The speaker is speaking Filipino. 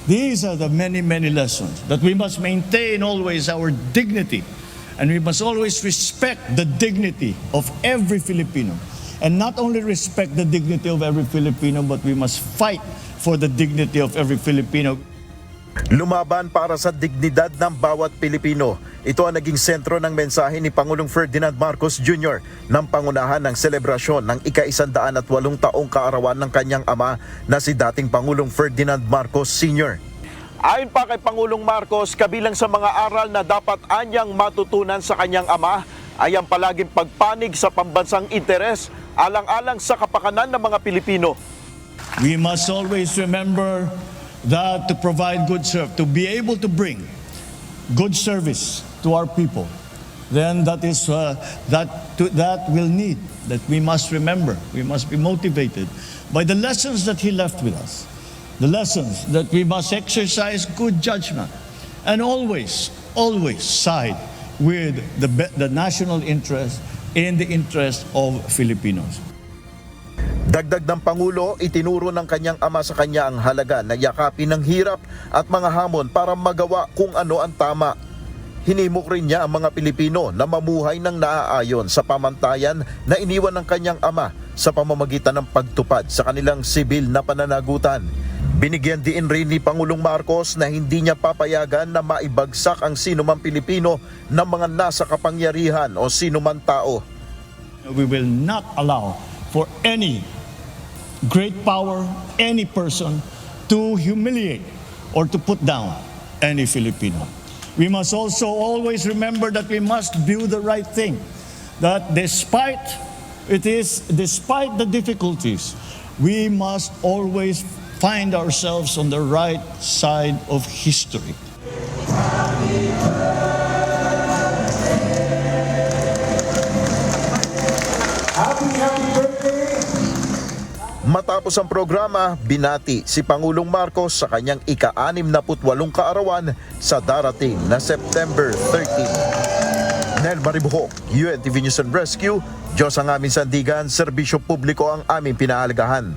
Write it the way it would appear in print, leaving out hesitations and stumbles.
These are the many, many lessons that we must maintain always our dignity, and we must always respect the dignity of every Filipino. And not only respect the dignity of every Filipino, but we must fight for the dignity of every Filipino. Lumaban para sa dignidad ng bawat Pilipino. Ito ang naging sentro ng mensahe ni Pangulong Ferdinand Marcos Jr. ng pangunahan ng selebrasyon ng ika-108 taong kaarawan ng kanyang ama na si dating Pangulong Ferdinand Marcos Sr. Ayon pa kay Pangulong Marcos, kabilang sa mga aral na dapat anyang matutunan sa kanyang ama ay ang palaging pagpanig sa pambansang interes alang-alang sa kapakanan ng mga Pilipino. We must always remember that to provide good service, to be able to bring good service to our people, then that we must remember. We must be motivated by the lessons that he left with us. The lessons that we must exercise good judgment and always side with the national interest in the interest of Filipinos. Dagdag ng Pangulo, itinuro ng kanyang ama sa kanya ang halaga na yakapin ng hirap at mga hamon para magawa kung ano ang tama. Hinimok rin niya ang mga Pilipino na mamuhay ng naaayon sa pamantayan na iniwan ng kanyang ama sa pamamagitan ng pagtupad sa kanilang sibil na pananagutan. Binigyan din rin ni Pangulong Marcos na hindi niya papayagan na maibagsak ang sinumang Pilipino ng mga nasa kapangyarihan o sinumang tao. We will not allow for any great power, any person to humiliate or to put down any Filipino. We must also always remember that we must do the right thing. That despite the difficulties, we must always find ourselves on the right side of history. Happy birthday! Matapos ang programa, binati si Pangulong Marcos sa kanyang ika-68 kaarawan sa darating na September 13. Nel Maribuhok, UNTV News and Rescue, Diyos ang aming sandigan, serbisyo publiko ang aming pinahalagahan.